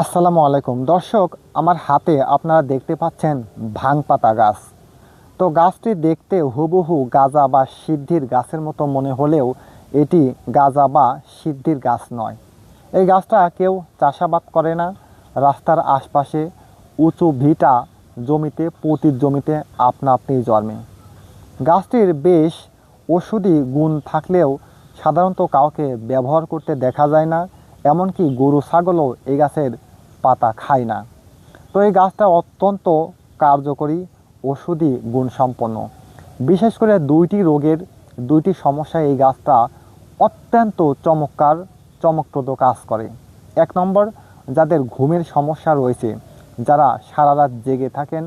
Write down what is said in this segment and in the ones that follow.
আসসালামু আলাইকুম দর্শক, আমার হাতে আপনারা দেখতে পাচ্ছেন ভাং পাতা গাছ। তো গাছটি দেখতে হুবহু গাঁজা বা সিদ্ধির গাছের মতো মনে হলেও এটি গাঁজা বা সিদ্ধির গাছ নয়। এই গাছটা কেউ চাষাবাদ করে না। রাস্তার আশপাশে উঁচু ভিটা জমিতে, পতির জমিতে আপনা আপনিই জন্মে। গাছটির বেশ ঔষধি গুণ থাকলেও সাধারণত কাউকে ব্যবহার করতে দেখা যায় না। এমনকি গরু ছাগলও এই গাছের পাতা খায় না। তো এই গাছটা অত্যন্ত কার্যকরী, ঔষধি গুণসম্পন্ন। বিশেষ করে দুইটি রোগের, দুইটি সমস্যায় এই গাছটা অত্যন্ত চমকপ্রদ কাজ করে। এক নম্বর, যাদের ঘুমের সমস্যা রয়েছে, যারা সারা রাত জেগে থাকেন,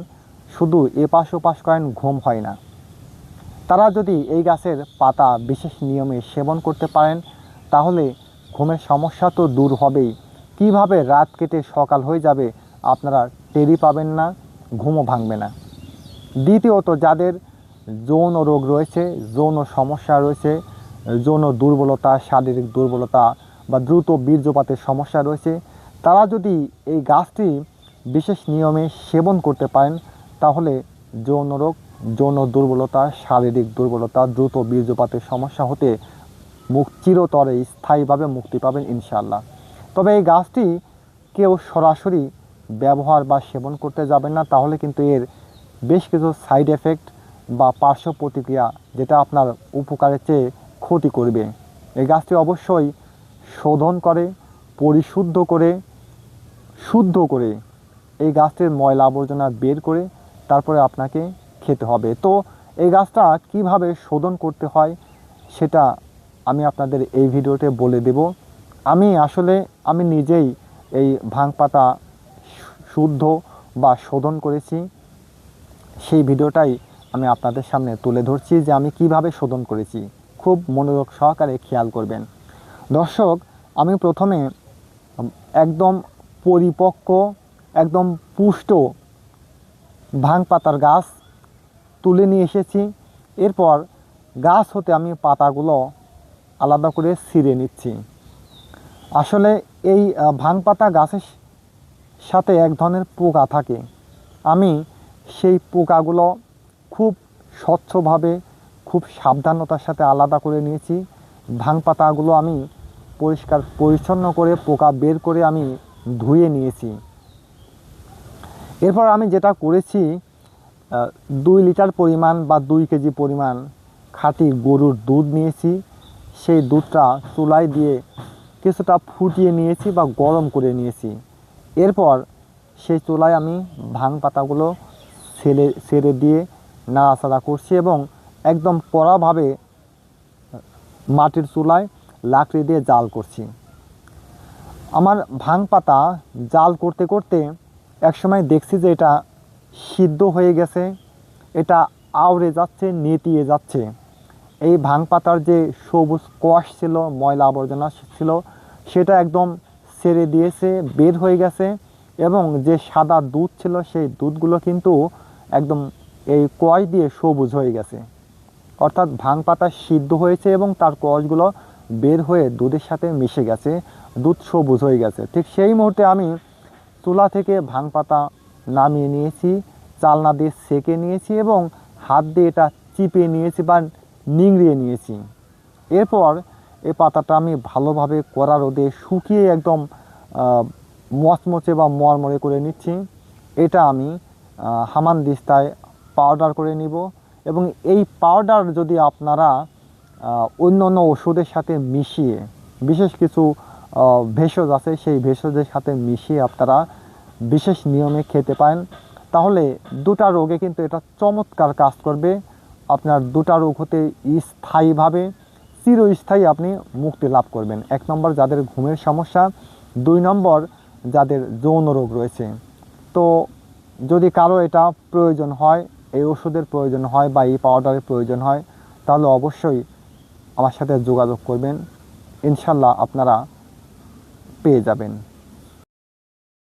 শুধু এপাশ ওপাশ করেন, ঘুম হয় না, তারা যদি এই গাছের পাতা বিশেষ নিয়মে সেবন করতে পারেন তাহলে ঘুমের সমস্যা তো দূর হবেই, কিভাবে রাত কেটে সকাল হয়ে যাবে আপনারা টেরই পাবেন না, ঘুমও ভাঙবে না। দ্বিতীয়ত, যাদের যৌন রোগ রয়েছে, যৌন সমস্যা রয়েছে, যৌন দুর্বলতা, শারীরিক দুর্বলতা বা দ্রুত বীর্যপাতের সমস্যা রয়েছে, তারা যদি এই গাছটি বিশেষ নিয়মে সেবন করতে পারেন তাহলে যৌন রোগ, যৌন দুর্বলতা, শারীরিক দুর্বলতা, দ্রুত বীর্যপাতের সমস্যা হতে চিরতরে স্থায়ীভাবে মুক্তি পাবেন ইনশাআল্লাহ। তবে এই গাছটি কেউ সরাসরি ব্যবহার বা সেবন করতে যাবেন না, তাহলে কিন্তু এর বেশ কিছু সাইড এফেক্ট বা পার্শ্ব প্রতিক্রিয়া, যেটা আপনার উপকারের চেয়ে ক্ষতি করবে। এই গাছটি অবশ্যই শোধন করে, পরিশুদ্ধ করে, শুদ্ধ করে এই গাছটির ময়লা আবর্জনা বের করে তারপরে আপনাকে খেতে হবে। তো এই গাছটা কিভাবে শোধন করতে হয় সেটা আমি আপনাদের এই ভিডিওতে বলে দেব। আমি নিজেই এই ভাং পাতা শুদ্ধ বা শোধন করেছি, সেই ভিডিওটাই আমি আপনাদের সামনে তুলে ধরছি যে আমি কিভাবে শোধন করেছি। খুব মনোযোগ সহকারে খেয়াল করবেন দর্শক। আমি প্রথমে একদম পরিপক্ক, একদম পুষ্ট ভাং পাতার গাছ তুলে নিয়ে এসেছি। এরপর গাছ হতে আমি পাতাগুলো আলাদা করে ছিঁড়ে নিচ্ছি। আসলে এই ভাং পাতা গাছের সাথে এক ধরনের পোকা থাকে। আমি সেই পোকাগুলো খুব স্বচ্ছভাবে, খুব সাবধানতার সাথে আলাদা করে নিয়েছি। ভাং পাতাগুলো আমি পরিষ্কার পরিচ্ছন্ন করে, পোকা বের করে আমি ধুয়ে নিয়েছি। এরপর আমি যেটা করেছি, 2 লিটার পরিমাণ বা 2 কেজি পরিমাণ খাঁটি গরুর দুধ নিয়েছি। সেই দুধটা চুলায় দিয়ে কিছুটা ফুটিয়ে নিয়েছি বা গরম করে নিয়েছি। এরপর সেই চুলায় আমি ভাং পাতাগুলো ছেড়ে দিয়ে নাড়াচাড়া করছি এবং একদম কড়াভাবে মাটির চুলায় লাকড়ি দিয়ে জাল করছি। আমার ভাং পাতা জাল করতে করতে একসময় দেখছি যে এটা সিদ্ধ হয়ে গেছে, এটা আউড়ে যাচ্ছে, নেতিয়ে যাচ্ছে। এই ভাং পাতার যে সবুজ কষ ছিল, ময়লা আবর্জনা ছিল, সেটা একদম ছেড়ে দিয়েছে, বের হয়ে গেছে। এবং যে সাদা দুধ ছিল সেই দুধগুলো কিন্তু একদম এই কষ দিয়ে সবুজ হয়ে গেছে। অর্থাৎ ভাং পাতা সিদ্ধ হয়েছে এবং তার কষগুলো বের হয়ে দুধের সাথে মিশে গেছে, দুধ সবুজ হয়ে গেছে। ঠিক সেই মুহূর্তে আমি চুলা থেকে ভাং পাতা নামিয়ে নিয়েছি, চালনা দিয়ে সেঁকে নিয়েছি এবং হাত দিয়ে এটা চিপে নিয়েছি বা নিংড়িয়ে নিয়েছি। এরপর এই পাতাটা আমি ভালোভাবে কড়া রোদে শুকিয়ে একদম মচমচে বা মরমরে করে নিচ্ছি। এটা আমি হামানদিস্তায় পাউডার করে নিব এবং এই পাউডার যদি আপনারা অন্য অন্য ওষুধের সাথে মিশিয়ে, বিশেষ কিছু ভেষজ আছে, সেই ভেষজের সাথে মিশিয়ে আপনারা বিশেষ নিয়মে খেতে পারেন তাহলে দুটা রোগে কিন্তু এটা চমৎকার কাজ করবে। আপনার দুটা রোগ হতে স্থায়ীভাবে, চিরস্থায়ী আপনি মুক্তি লাভ করবেন। 1 নম্বর, যাদের ঘুমের সমস্যা; 2 নম্বর, যাদের যৌন রোগ রয়েছে। তো যদি কারো এটা প্রয়োজন হয়, এই ওষুধের প্রয়োজন হয় বা এই পাউডারের প্রয়োজন হয়, তাহলে অবশ্যই আমার সাথে যোগাযোগ করবেন, ইনশাল্লাহ আপনারা পেয়ে যাবেন।